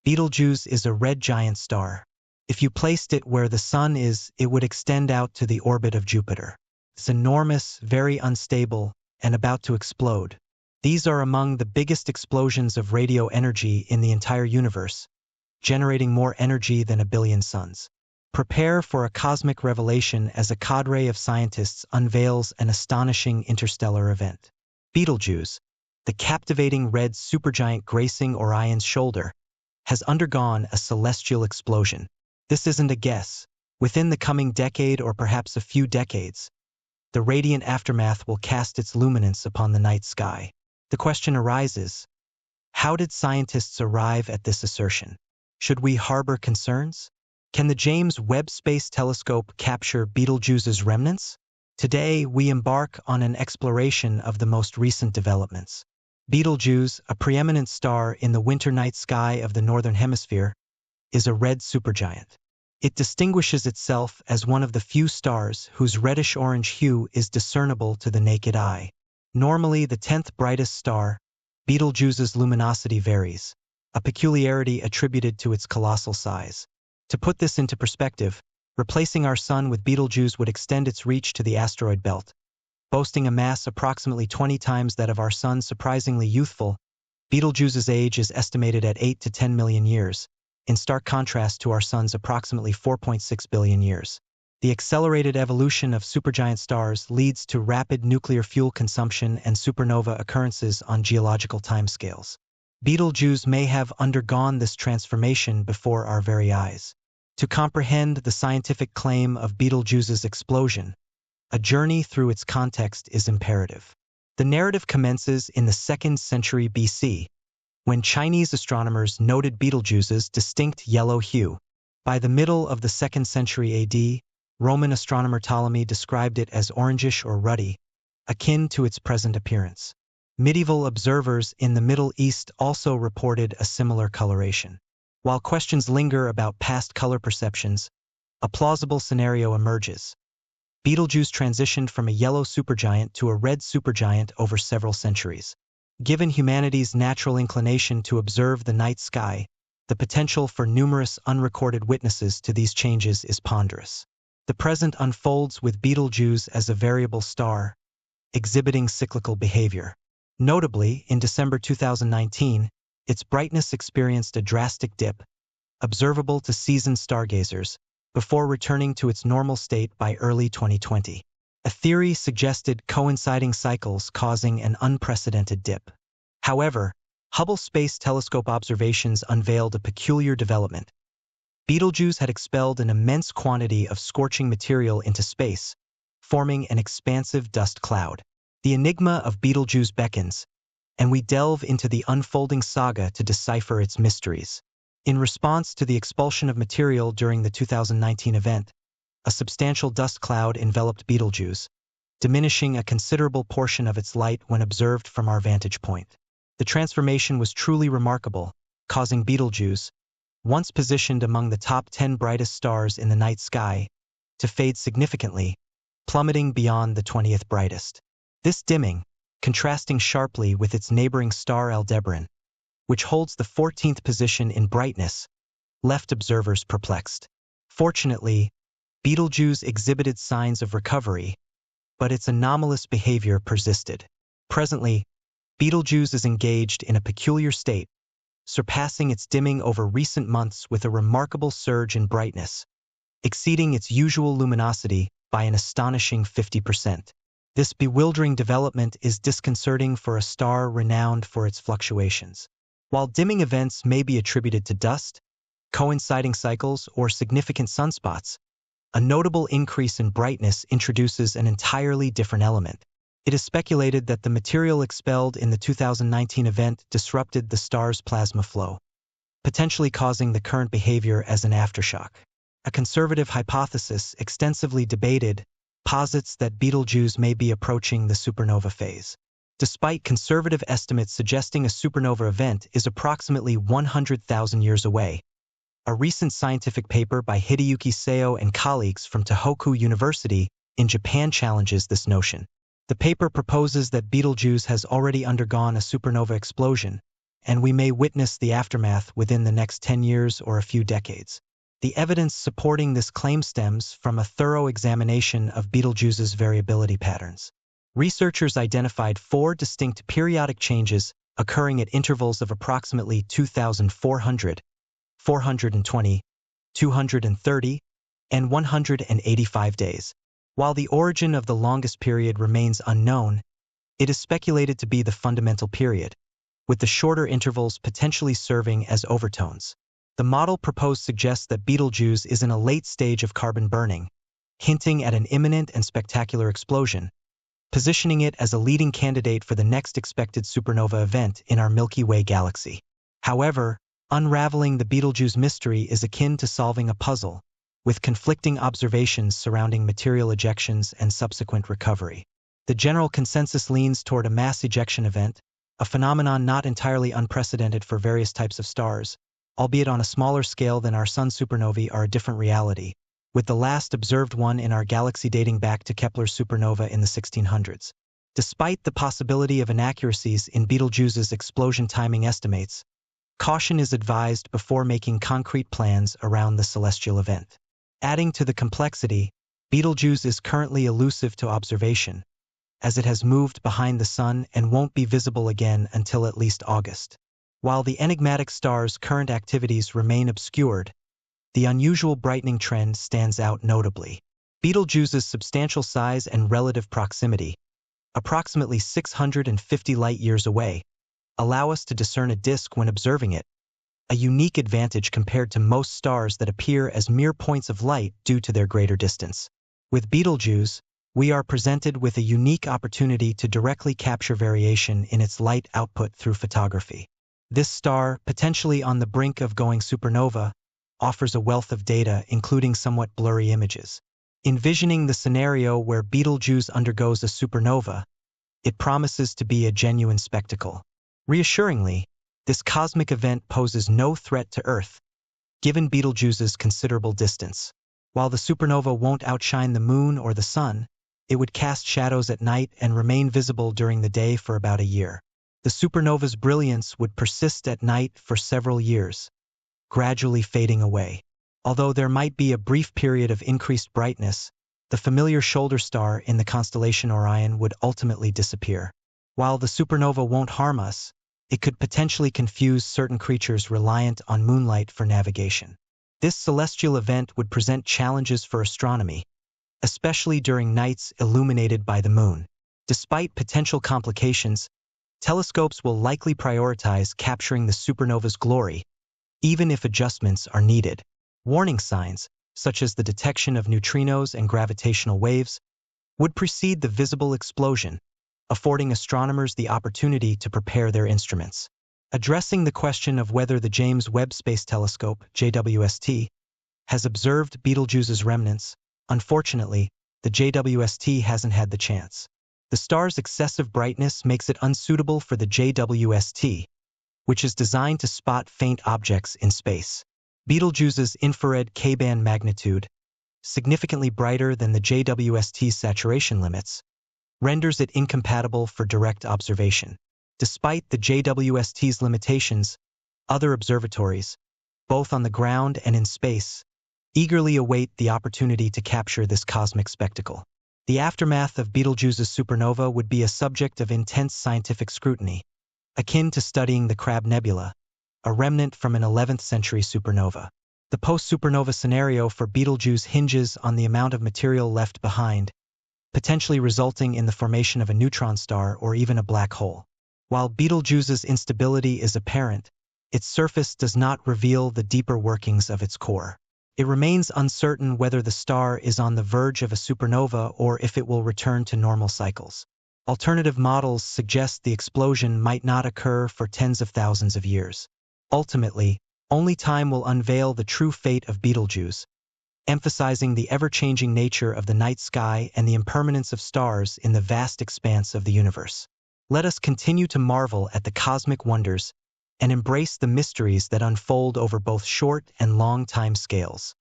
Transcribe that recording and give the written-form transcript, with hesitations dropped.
Betelgeuse is a red giant star. If you placed it where the Sun is, it would extend out to the orbit of Jupiter. It's enormous, very unstable, and about to explode. These are among the biggest explosions of radio energy in the entire universe, generating more energy than a billion suns. Prepare for a cosmic revelation as a cadre of scientists unveils an astonishing interstellar event. Betelgeuse, the captivating red supergiant gracing Orion's shoulder, has undergone a celestial explosion. This isn't a guess. Within the coming decade or perhaps a few decades, the radiant aftermath will cast its luminance upon the night sky. The question arises, how did scientists arrive at this assertion? Should we harbor concerns? Can the James Webb Space Telescope capture Betelgeuse's remnants? Today, we embark on an exploration of the most recent developments. Betelgeuse, a preeminent star in the winter night sky of the Northern Hemisphere, is a red supergiant. It distinguishes itself as one of the few stars whose reddish-orange hue is discernible to the naked eye. Normally the 10th brightest star, Betelgeuse's luminosity varies, a peculiarity attributed to its colossal size. To put this into perspective, replacing our Sun with Betelgeuse would extend its reach to the asteroid belt. Boasting a mass approximately 20 times that of our Sun, surprisingly youthful, Betelgeuse's age is estimated at 8 to 10 million years, in stark contrast to our Sun's approximately 4.6 billion years. The accelerated evolution of supergiant stars leads to rapid nuclear fuel consumption and supernova occurrences on geological timescales. Betelgeuse may have undergone this transformation before our very eyes. To comprehend the scientific claim of Betelgeuse's explosion, a journey through its context is imperative. The narrative commences in the 2nd century BC, when Chinese astronomers noted Betelgeuse's distinct yellow hue. By the middle of the 2nd century AD, Roman astronomer Ptolemy described it as orangish or ruddy, akin to its present appearance. Medieval observers in the Middle East also reported a similar coloration. While questions linger about past color perceptions, a plausible scenario emerges. Betelgeuse transitioned from a yellow supergiant to a red supergiant over several centuries. Given humanity's natural inclination to observe the night sky, the potential for numerous unrecorded witnesses to these changes is ponderous. The present unfolds with Betelgeuse as a variable star, exhibiting cyclical behavior. Notably, in December 2019, its brightness experienced a drastic dip, observable to seasoned stargazers, before returning to its normal state by early 2020. A theory suggested coinciding cycles causing an unprecedented dip. However, Hubble Space Telescope observations unveiled a peculiar development. Betelgeuse had expelled an immense quantity of scorching material into space, forming an expansive dust cloud. The enigma of Betelgeuse beckons, and we delve into the unfolding saga to decipher its mysteries. In response to the expulsion of material during the 2019 event, a substantial dust cloud enveloped Betelgeuse, diminishing a considerable portion of its light when observed from our vantage point. The transformation was truly remarkable, causing Betelgeuse, once positioned among the top 10 brightest stars in the night sky, to fade significantly, plummeting beyond the 20th brightest. This dimming, contrasting sharply with its neighboring star Aldebaran, which holds the 14th position in brightness, left observers perplexed. Fortunately, Betelgeuse exhibited signs of recovery, but its anomalous behavior persisted. Presently, Betelgeuse is engaged in a peculiar state, surpassing its dimming over recent months with a remarkable surge in brightness, exceeding its usual luminosity by an astonishing 50%. This bewildering development is disconcerting for a star renowned for its fluctuations. While dimming events may be attributed to dust, coinciding cycles, or significant sunspots, a notable increase in brightness introduces an entirely different element. It is speculated that the material expelled in the 2019 event disrupted the star's plasma flow, potentially causing the current behavior as an aftershock. A conservative hypothesis extensively debated posits that Betelgeuse may be approaching the supernova phase. Despite conservative estimates suggesting a supernova event is approximately 100,000 years away, a recent scientific paper by Hideyuki Seo and colleagues from Tohoku University in Japan challenges this notion. The paper proposes that Betelgeuse has already undergone a supernova explosion, and we may witness the aftermath within the next 10 years or a few decades. The evidence supporting this claim stems from a thorough examination of Betelgeuse's variability patterns. Researchers identified 4 distinct periodic changes occurring at intervals of approximately 2,400, 420, 230, and 185 days. While the origin of the longest period remains unknown, it is speculated to be the fundamental period, with the shorter intervals potentially serving as overtones. The model proposed suggests that Betelgeuse is in a late stage of carbon burning, hinting at an imminent and spectacular explosion, positioning it as a leading candidate for the next expected supernova event in our Milky Way galaxy. However, unraveling the Betelgeuse mystery is akin to solving a puzzle, with conflicting observations surrounding material ejections and subsequent recovery. The general consensus leans toward a mass ejection event, a phenomenon not entirely unprecedented for various types of stars, albeit on a smaller scale than our Sun supernovae are a different reality, with the last observed one in our galaxy dating back to Kepler's supernova in the 1600s. Despite the possibility of inaccuracies in Betelgeuse's explosion timing estimates, caution is advised before making concrete plans around the celestial event. Adding to the complexity, Betelgeuse is currently elusive to observation, as it has moved behind the Sun and won't be visible again until at least August. While the enigmatic star's current activities remain obscured, the unusual brightening trend stands out notably. Betelgeuse's substantial size and relative proximity, approximately 650 light-years away, allow us to discern a disk when observing it, a unique advantage compared to most stars that appear as mere points of light due to their greater distance. With Betelgeuse, we are presented with a unique opportunity to directly capture variation in its light output through photography. This star, potentially on the brink of going supernova, offers a wealth of data, including somewhat blurry images. Envisioning the scenario where Betelgeuse undergoes a supernova, it promises to be a genuine spectacle. Reassuringly, this cosmic event poses no threat to Earth, given Betelgeuse's considerable distance. While the supernova won't outshine the Moon or the Sun, it would cast shadows at night and remain visible during the day for about a year. The supernova's brilliance would persist at night for several years, gradually fading away. Although there might be a brief period of increased brightness, the familiar shoulder star in the constellation Orion would ultimately disappear. While the supernova won't harm us, it could potentially confuse certain creatures reliant on moonlight for navigation. This celestial event would present challenges for astronomy, especially during nights illuminated by the moon. Despite potential complications, telescopes will likely prioritize capturing the supernova's glory, even if adjustments are needed. Warning signs, such as the detection of neutrinos and gravitational waves, would precede the visible explosion, affording astronomers the opportunity to prepare their instruments. Addressing the question of whether the James Webb Space Telescope, JWST, has observed Betelgeuse's remnants, unfortunately, the JWST hasn't had the chance. The star's excessive brightness makes it unsuitable for the JWST, which is designed to spot faint objects in space. Betelgeuse's infrared K-band magnitude, significantly brighter than the JWST's saturation limits, renders it incompatible for direct observation. Despite the JWST's limitations, other observatories, both on the ground and in space, eagerly await the opportunity to capture this cosmic spectacle. The aftermath of Betelgeuse's supernova would be a subject of intense scientific scrutiny, akin to studying the Crab Nebula, a remnant from an 11th-century supernova. The post-supernova scenario for Betelgeuse hinges on the amount of material left behind, potentially resulting in the formation of a neutron star or even a black hole. While Betelgeuse's instability is apparent, its surface does not reveal the deeper workings of its core. It remains uncertain whether the star is on the verge of a supernova or if it will return to normal cycles. Alternative models suggest the explosion might not occur for tens of thousands of years. Ultimately, only time will unveil the true fate of Betelgeuse, emphasizing the ever-changing nature of the night sky and the impermanence of stars in the vast expanse of the universe. Let us continue to marvel at the cosmic wonders and embrace the mysteries that unfold over both short and long time scales.